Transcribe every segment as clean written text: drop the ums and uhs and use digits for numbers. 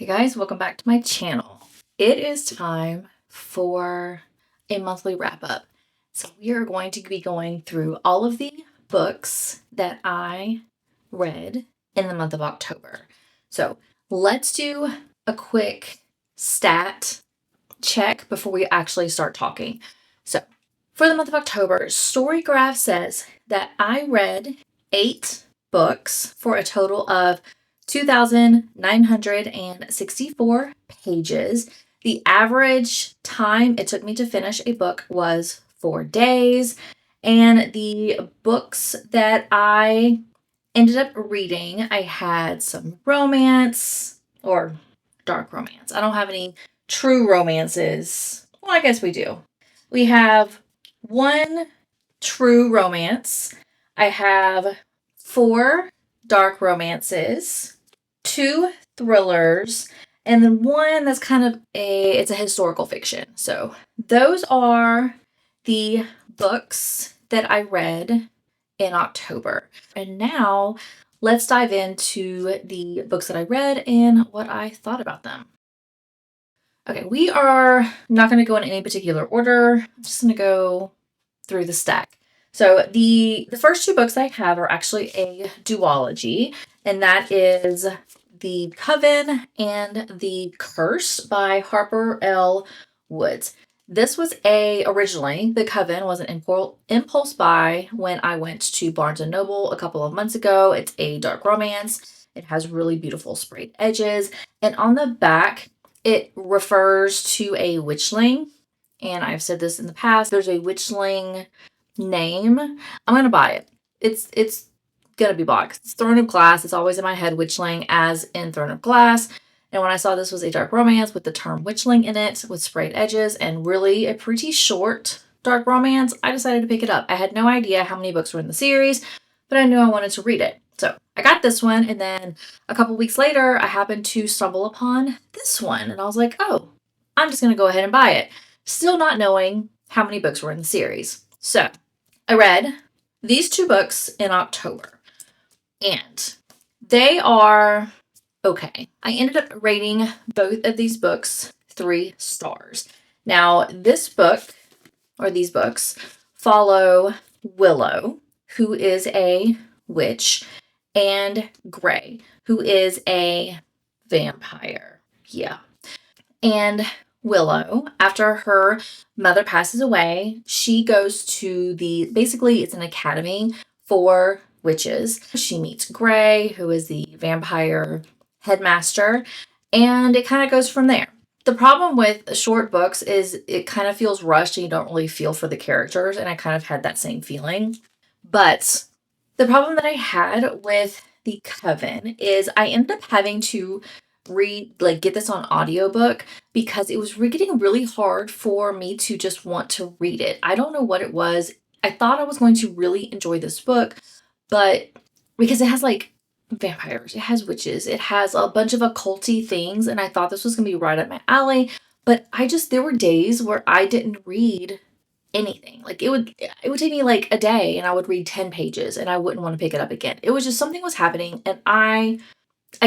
Hey guys, welcome back to my channel. It is time for a monthly wrap up. So we are going to be going through all of the books that I read in the month of October. So let's do a quick stat check before we actually start talking. So for the month of October, Storygraph says that I read 8 books for a total of 2,964 pages. The average time it took me to finish a book was 4 days. And the books that I ended up reading, I had some romance or dark romance. I don't have any true romances. Well, I guess we do. We have one true romance. I have 4 dark romances, 2 thrillers, and then one that's kind of it's a historical fiction. So those are the books that I read in October. And now let's dive into the books that I read and what I thought about them. Okay, we are not going to go in any particular order. I'm just going to go through the stack. So the first 2 books I have are actually a duology, and that is The Coven and The Curse by Harper L. Woods. This was originally, The Coven was an impulse buy when I went to Barnes & Noble a couple of months ago. It's a dark romance. It has really beautiful sprayed edges, and on the back, it refers to a witchling. And I've said this in the past, there's a witchling name. I'm going to buy it. It's going to be bought. It's Throne of Glass. It's always in my head, witchling, as in Throne of Glass. And when I saw this was a dark romance with the term witchling in it, with sprayed edges, and really a pretty short dark romance, I decided to pick it up. I had no idea how many books were in the series, but I knew I wanted to read it. So I got this one, and then a couple weeks later, I happened to stumble upon this one, and I was like, oh, I'm just going to go ahead and buy it, still not knowing how many books were in the series. So I read these 2 books in October, and they are okay. I ended up rating both of these books 3 stars. Now, these books follow Willow, who is a witch, and Gray, who is a vampire. Yeah. And Willow, after her mother passes away, she goes to basically it's an academy for witches. She meets Gray, who is the vampire headmaster, and it kind of goes from there. The problem with short books is it kind of feels rushed and you don't really feel for the characters, and I kind of had that same feeling. But the problem that I had with The Coven is I ended up having to get this on audiobook because it was getting really hard for me to just want to read it. I don't know what it was. I thought I was going to really enjoy this book, but because it has like vampires, it has witches, it has a bunch of occulty things, and I thought this was going to be right up my alley, but there were days where I didn't read anything. Like it would take me like a day and I would read 10 pages and I wouldn't want to pick it up again. It was just something was happening, and I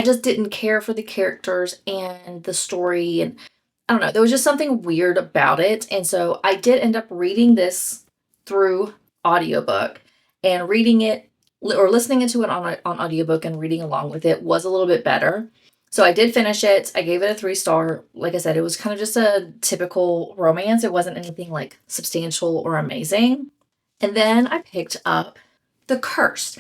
just didn't care for the characters and the story, and I don't know, there was just something weird about it. And so I did end up reading this through audiobook, and reading it or listening to it on audiobook and reading along with it was a little bit better. So I did finish it. I gave it a 3 star. Like I said, it was kind of just a typical romance. It wasn't anything like substantial or amazing. And then I picked up The Curse.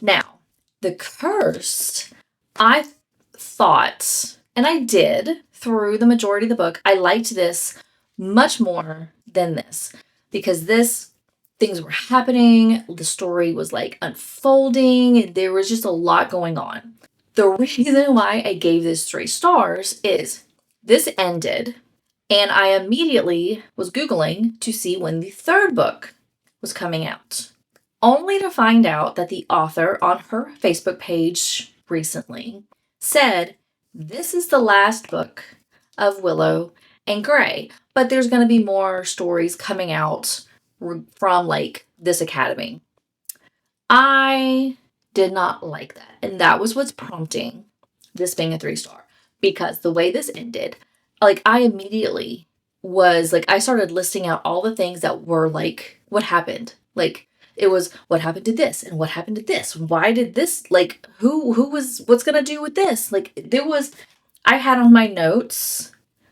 Now, The Curse, I thought, and I did through the majority of the book, I liked this much more than this, because things were happening, the story was like unfolding, there was just a lot going on. The reason why I gave this 3 stars is this ended, and I immediately was Googling to see when the 3rd book was coming out, only to find out that the author on her Facebook page recently said, this is the last book of Willow and Gray, but there's going to be more stories coming out from like this academy. I did not like that, and that was what's prompting this being a 3 star. because the way this ended, like, I immediately was like, I started listing out all the things that were like, what happened? Like, it was what happened to this and what happened to this. Why did this, like, who was, what's gonna do with this? Like, there was, I had on my notes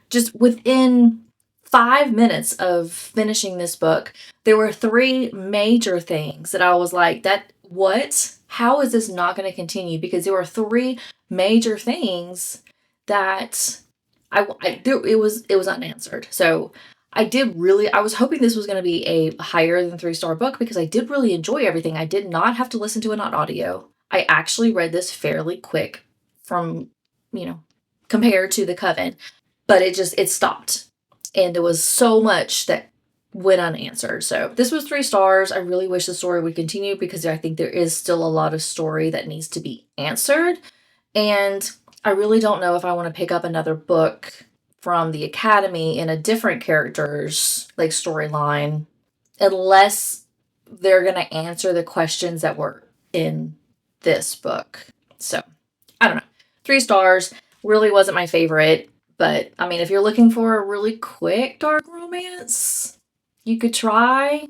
just within 5 minutes of finishing this book, there were three major things that I was like, that what? How is this not going to continue? Because there were three major things that it was unanswered. So I was hoping this was going to be a higher than 3-star book because I did really enjoy everything. I did not have to listen to it on audio. I actually read this fairly quick from, compared to the Coven, but it stopped. And there was so much that went unanswered. So this was 3 stars. I really wish the story would continue because I think there is still a lot of story that needs to be answered. And I really don't know if I want to pick up another book from the Academy in a different character's like storyline unless they're going to answer the questions that were in this book. So I don't know. 3 stars really wasn't my favorite. But I mean, if you're looking for a really quick dark romance, you could try,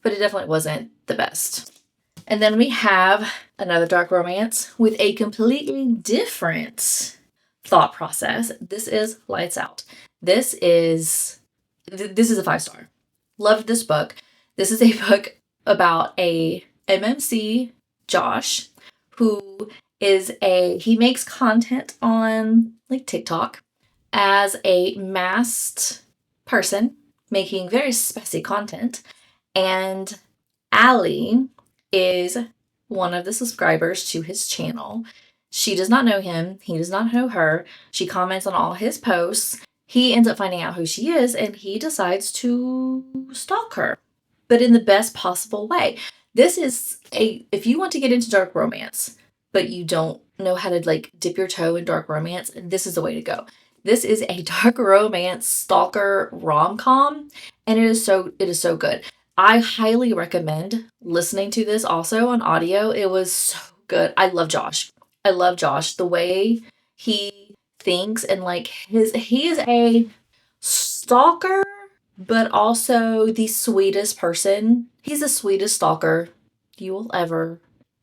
but it definitely wasn't the best. And then we have another dark romance with a completely different thought process. This is Lights Out. This is a 5-star. Loved this book. This is a book about a MMC, Josh, who he makes content on like TikTok as a masked person making very spicy content. And Allie is one of the subscribers to his channel. She does not know him. He does not know her. She comments on all his posts. He ends up finding out who she is and he decides to stalk her, but in the best possible way. If you want to get into dark romance, but you don't know how to like dip your toe in dark romance, this is the way to go. This is a dark romance stalker rom-com, and it is so good. I highly recommend listening to this also on audio. It was so good. I love Josh. The way he thinks and like he is a stalker, but also the sweetest person. He's the sweetest stalker you will ever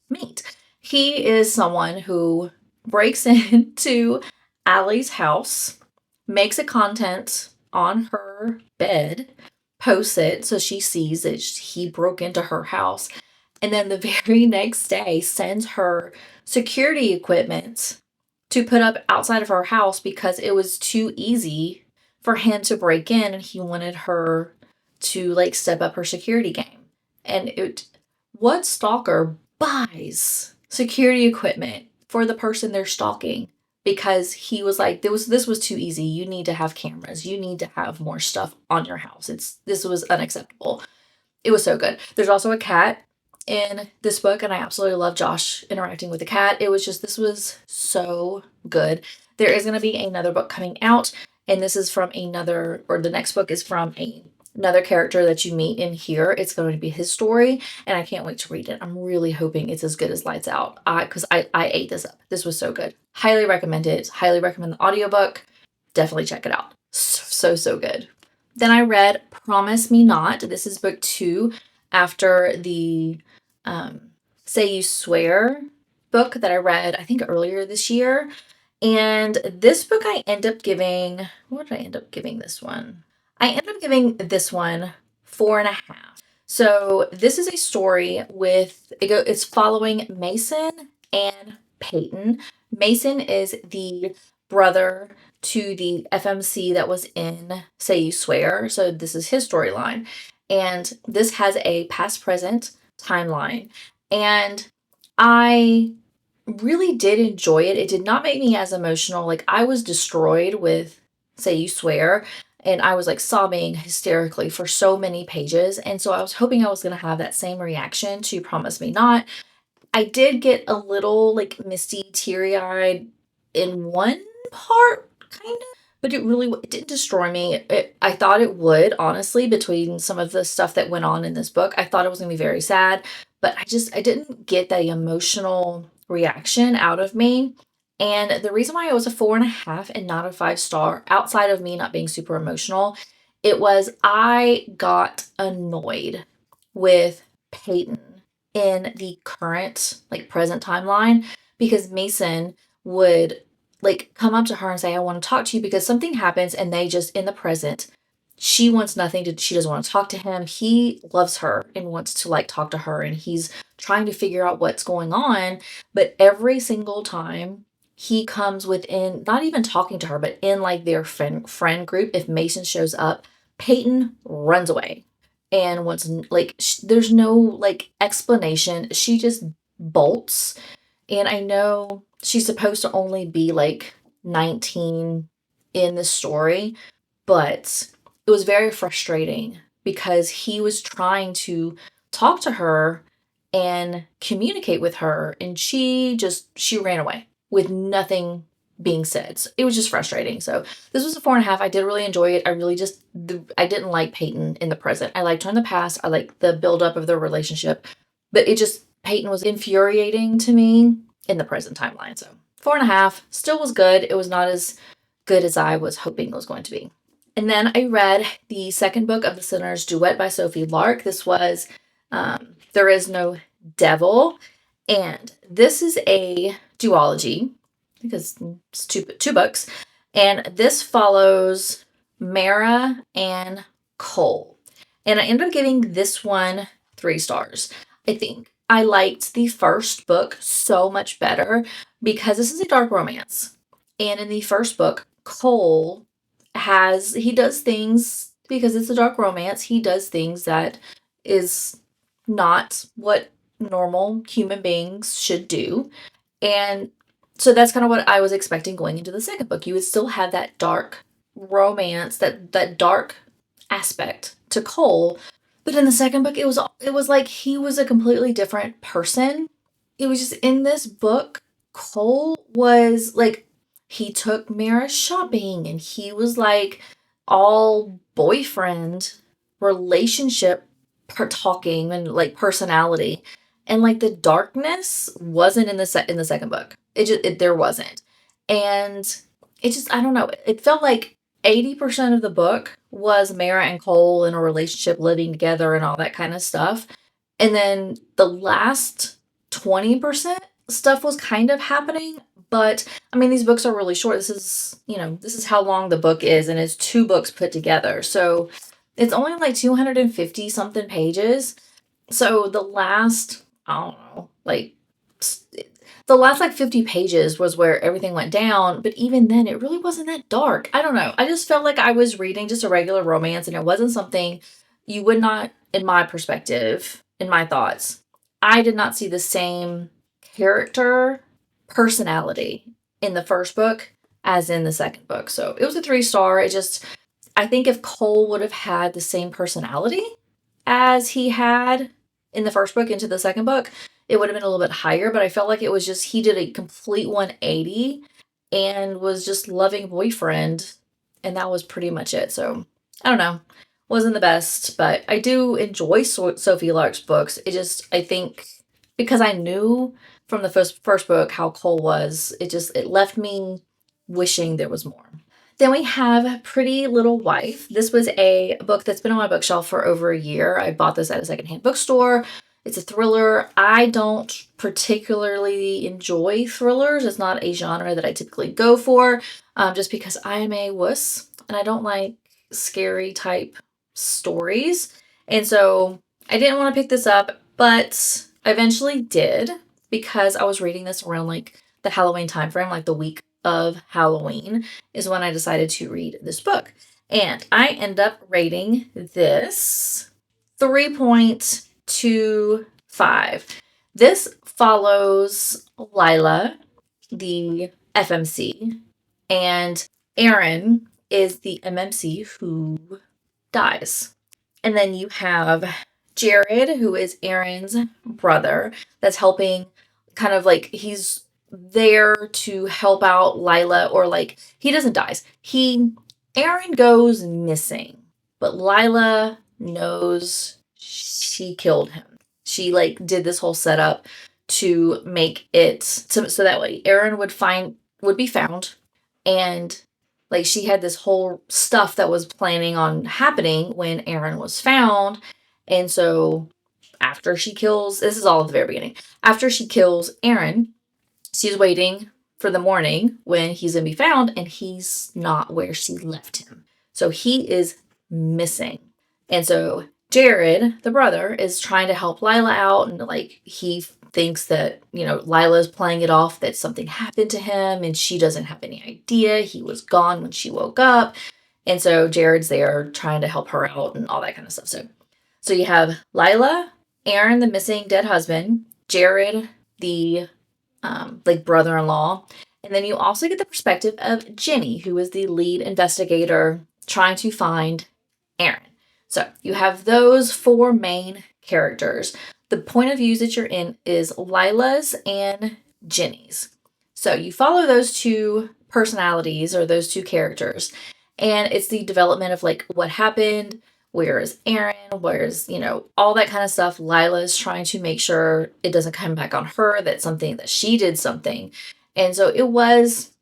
meet. He is someone who breaks into Allie's house, makes a content on her bed, posts it so she sees that he broke into her house, and then the very next day sends her security equipment to put up outside of her house because it was too easy for him to break in and he wanted her to like step up her security game. And what stalker buys security equipment for the person they're stalking? Because he was like, this was too easy. You need to have cameras. You need to have more stuff on your house. This was unacceptable. It was so good. There's also a cat in this book, and I absolutely love Josh interacting with the cat. This was so good. There is going to be another book coming out, and this is from the next book is from another character that you meet in here. It's going to be his story, and I can't wait to read it. I'm really hoping it's as good as Lights Out, because I ate this up. This was so good. Highly recommend it. Highly recommend the audiobook. Definitely check it out. So good. Then I read Promise Me Not. This is book 2 after the Say You Swear book that I read, I think earlier this year. And this book what did I end up giving this one? I ended up giving this one 4.5. So this is a story it's following Mason and Peyton. Mason is the brother to the FMC that was in Say You Swear. So this is his storyline. And this has a past present timeline. And I really did enjoy it. It did not make me as emotional. Like, I was destroyed with Say You Swear, and I was like sobbing hysterically for so many pages. And so I was hoping I was going to have that same reaction to Promise Me Not. I did get a little like misty, teary-eyed in one part, kind of, but it didn't destroy me. I thought it would, honestly, between some of the stuff that went on in this book. I thought it was going to be very sad, but I didn't get that emotional reaction out of me. And the reason why it was a 4.5 and not a 5 star, outside of me not being super emotional, it was I got annoyed with Peyton in the current, like present timeline, because Mason would like come up to her and say, I want to talk to you because something happens and they just in the present, she wants nothing to, she doesn't want to talk to him. He loves her and wants to like talk to her and he's trying to figure out what's going on. But every single time he comes within, not even talking to her, but in like their friend group, if Mason shows up, Peyton runs away and wants like there's no like explanation. She just bolts. And I know she's supposed to only be like 19 in the story, but it was very frustrating because he was trying to talk to her and communicate with her and she ran away with nothing being said. So it was just frustrating. So this was a 4.5. I did really enjoy it. I didn't like Peyton in the present. I liked her in the past. I liked the buildup of their relationship, but Peyton was infuriating to me in the present timeline. So 4.5 still was good. It was not as good as I was hoping it was going to be. And then I read the second book of The Sinner's Duet by Sophie Lark. This was There Is No Devil. And this is a duology because it's two books. And this follows Mara and Cole. And I ended up giving this one 3 stars. I think I liked the first book so much better because this is a dark romance. And in the first book, Cole he does things because it's a dark romance. He does things that is not what normal human beings should do. And so that's kind of what I was expecting going into the second book. You would still have that dark romance, that dark aspect to Cole. But in the second book, it was like he was a completely different person. It was just in this book, Cole was like he took Mara shopping and he was like all boyfriend relationship talking and like personality, and like the darkness wasn't in the second book. There wasn't. And it just, I don't know, it felt like 80% of the book was Mara and Cole in a relationship living together and all that kind of stuff, and then the last 20% stuff was kind of happening. But I mean, these books are really short. This is how long the book is, and it's 2 books put together. So it's only like 250 something pages. So I don't know, the last like 50 pages was where everything went down. But even then, it really wasn't that dark. I don't know. I just felt like I was reading just a regular romance and it wasn't something you would not, in my perspective, in my thoughts, I did not see the same character personality in the first book as in the second book. So it was a 3 star. I think if Cole would have had the same personality as he had in the first book into the second book, it would have been a little bit higher. But I felt like it was just, he did a complete 180 and was just loving boyfriend. And that was pretty much it. So I don't know. Wasn't the best, but I do enjoy Sophie Lark's books. I think because I knew from the first book how Cole was, it left me wishing there was more. Then we have Pretty Little Wife. This was a book that's been on my bookshelf for over a year. I bought this at a secondhand bookstore. It's a thriller. I don't particularly enjoy thrillers. It's not a genre that I typically go for, just because I am a wuss and I don't like scary type stories. And so I didn't want to pick this up, but I eventually did because I was reading this around like the Halloween time frame, like the week of Halloween is when I decided to read this book. And I end up rating this 3.25. This follows Lila, the FMC, and Aaron is the MMC who dies. And then you have Jared, who is Aaron's brother, that's helping kind of like he's there to help out Lila, or like he doesn't die. Aaron goes missing, but Lila knows she killed him. She like did this whole setup to make it so that way Aaron would find would be found, and like she had this whole stuff that was planning on happening when Aaron was found. And so after she kills, this is all at the very beginning, after she kills Aaron, she's waiting for the morning when he's gonna be found, and he's not where she left him. So he is missing. And so Jared, the brother, is trying to help Lila out, and like he thinks that, Lila's playing it off that something happened to him and she doesn't have any idea. He was gone when she woke up. And so Jared's there trying to help her out and all that kind of stuff. So you have Lila, Aaron, the missing dead husband, Jared, the like brother-in-law, and then you also get the perspective of Jenny, who is the lead investigator trying to find Aaron. So you have those four main characters. The point of views that you're in is Lila's and Jenny's. So you follow those two personalities or those two characters, and it's the development of like what happened, where is Aaron, where's, all that kind of stuff. Lila's trying to make sure it doesn't come back on her, that she did something. And so it was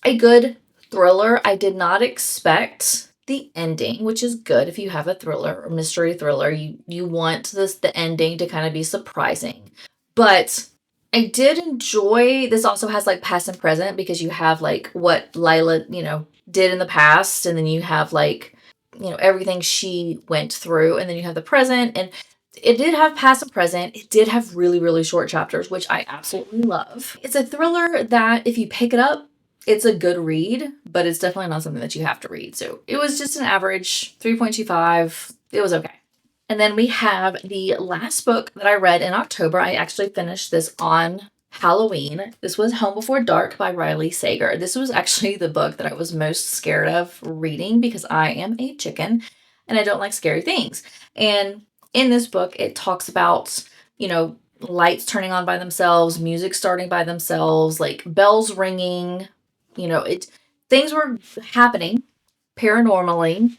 a good thriller. I did not expect the ending, which is good if you have a thriller or mystery thriller. You want the ending to kind of be surprising. But I did enjoy, this also has like past and present, because you have like what Lila, did in the past, and then you have like, everything she went through, and then you have the present, and it did have past and present. It did have really, really short chapters, which I absolutely love. It's a thriller that if you pick it up, it's a good read, but it's definitely not something that you have to read. So it was just an average 3.25. It was okay. And then we have the last book that I read in October. I actually finished this on Halloween. This was Home Before Dark by Riley Sager. This was actually the book that I was most scared of reading because I am a chicken and I don't like scary things. And in this book, it talks about, lights turning on by themselves, music starting by themselves, like bells ringing, things were happening paranormally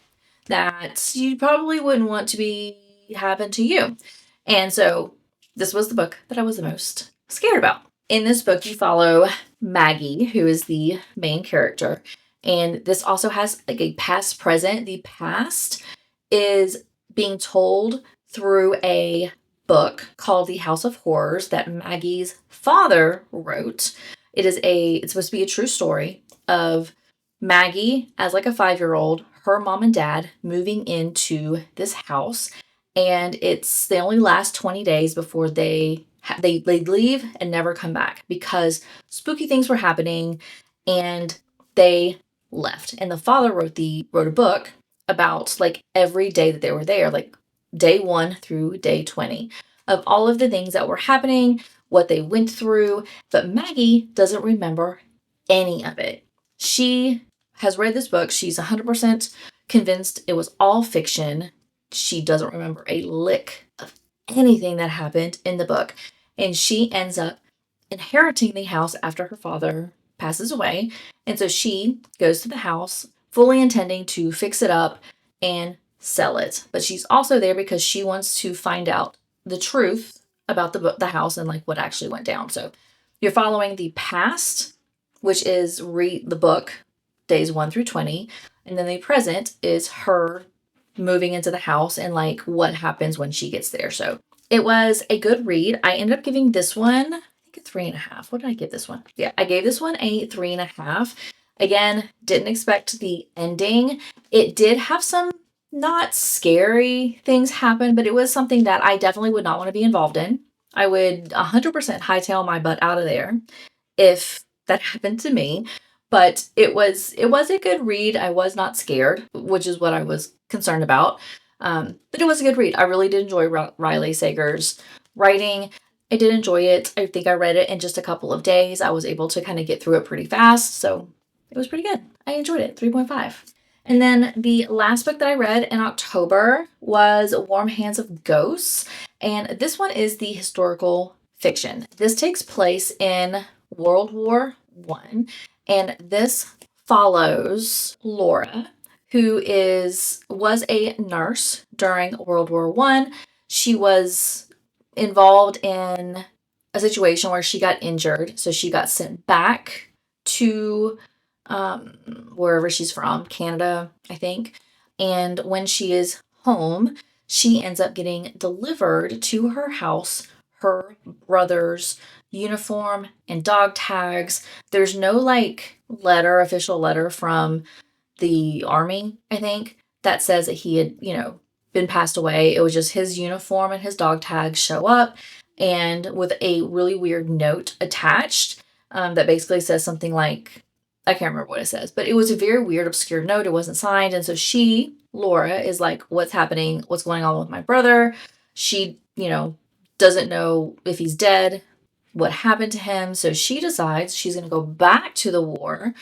that you probably wouldn't want to be happen to you. And so this was the book that I was the most scared about. In this book, you follow Maggie, who is the main character. And this also has like a past present. The past is being told through a book called The House of Horrors that Maggie's father wrote. It's supposed to be a true story of Maggie as like a 5-year-old, her mom and dad moving into this house, and they only last 20 days before they leave and never come back because spooky things were happening, and they left. And the father wrote a book about like every day that they were there, like day 1 through day 20, of all of the things that were happening, what they went through. But Maggie doesn't remember any of it. She has read this book. She's 100% convinced it was all fiction. She doesn't remember a lick of anything that happened in the book. And she ends up inheriting the house after her father passes away. And so she goes to the house fully intending to fix it up and sell it. But she's also there because she wants to find out the truth about the house and like what actually went down. So you're following the past, which is read the book days 1 through 20, and then the present is her moving into the house and like what happens when she gets there. So it was a good read. I ended up giving this one, I think, a 3.5. What did I give this one? Yeah, I gave this one a 3.5. Again, didn't expect the ending. It did have some not scary things happen, but it was something that I definitely would not want to be involved in. I would 100% hightail my butt out of there if that happened to me. But it was a good read. I was not scared, which is what I was concerned about. But it was a good read. I really did enjoy Riley Sager's writing. I did enjoy it. I think I read it in just a couple of days. I was able to kind of get through it pretty fast. So it was pretty good. I enjoyed it. 3.5. And then the last book that I read in October was Warm Hands of Ghosts. And this one is the historical fiction. This takes place in World War I. And this follows Laura, who was a nurse during World War I. She was involved in a situation where she got injured, so she got sent back to wherever she's from, Canada, I think. And when she is home, she ends up getting delivered to her house her brother's uniform and dog tags. There's no like official letter from the army, I think, that says that he had, been passed away. It was just his uniform and his dog tags show up, and with a really weird note attached that basically says something like, I can't remember what it says, but it was a very weird, obscure note. It wasn't signed. And so Laura, is like, what's happening? What's going on with my brother? She, doesn't know if he's dead, what happened to him. So she decides she's going to go back to the war,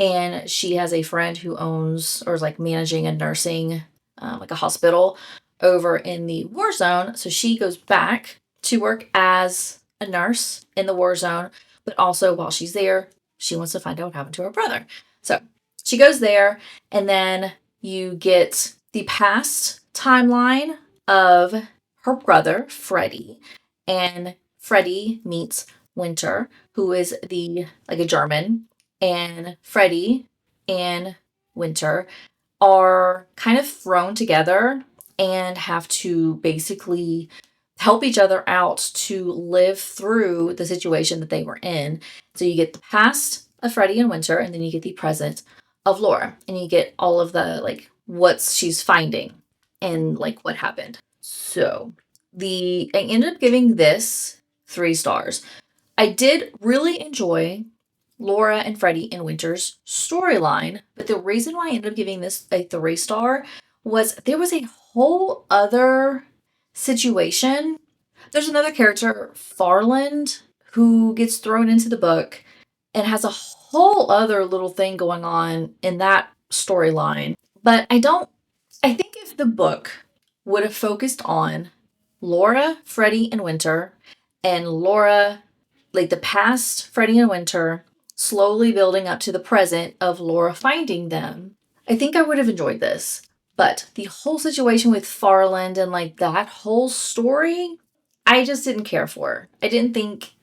and she has a friend who owns or is like managing a nursing, like a hospital over in the war zone. So she goes back to work as a nurse in the war zone, but also while she's there, she wants to find out what happened to her brother. So she goes there, and then you get the past timeline of her brother, Freddie, and Freddie meets Winter, who is like a German, and Freddie and Winter are kind of thrown together and have to basically help each other out to live through the situation that they were in. So you get the past of Freddie and Winter, and then you get the present of Laura, and you get all of the like what she's finding and like what happened. So I ended up giving this 3 stars. I did really enjoy Laura and Freddie and Winter's storyline, but the reason why I ended up giving this a 3-star was there was a whole other situation. There's another character, Farland, who gets thrown into the book and has a whole other little thing going on in that storyline. But I think if the book would have focused on Laura, Freddie, and Winter, and Laura, like the past Freddie and Winter, slowly building up to the present of Laura finding them, I think I would have enjoyed this. But the whole situation with Farland and like that whole story, I just didn't care for. I didn't think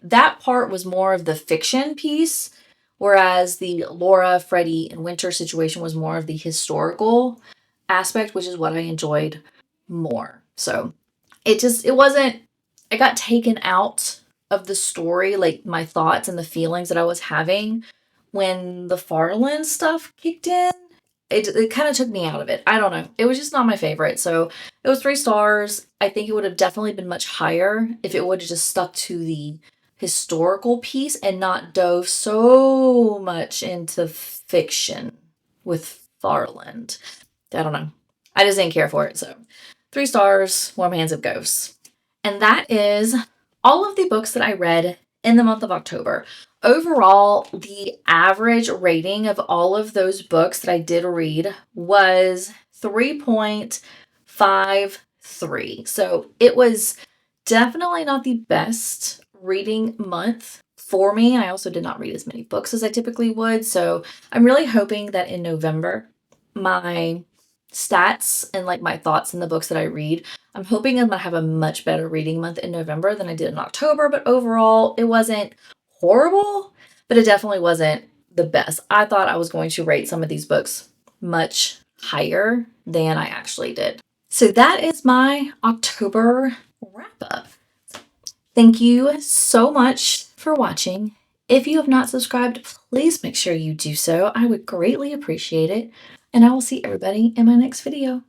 that part was more of the fiction piece, whereas the Laura, Freddie, and Winter situation was more of the historical aspect, which is what I enjoyed more. So it wasn't, I got taken out of the story, like my thoughts and the feelings that I was having when the Farland stuff kicked in. It kind of took me out of it. I don't know. It was just not my favorite. So it was 3 stars. I think it would have definitely been much higher if it would have just stuck to the historical piece and not dove so much into fiction with Farland. I don't know. I just didn't care for it. So 3 stars, Warm Hands of Ghosts. And that is all of the books that I read in the month of October. Overall, the average rating of all of those books that I did read was 3.53. So it was definitely not the best reading month for me. I also did not read as many books as I typically would. So I'm really hoping that in November, my stats and like my thoughts in the books that I read, I'm hoping I'm going to have a much better reading month in November than I did in October. But overall, it wasn't horrible, but it definitely wasn't the best. I thought I was going to rate some of these books much higher than I actually did. So that is my October wrap up. Thank you so much for watching. If you have not subscribed, please make sure you do so. I would greatly appreciate it. And I will see everybody in my next video.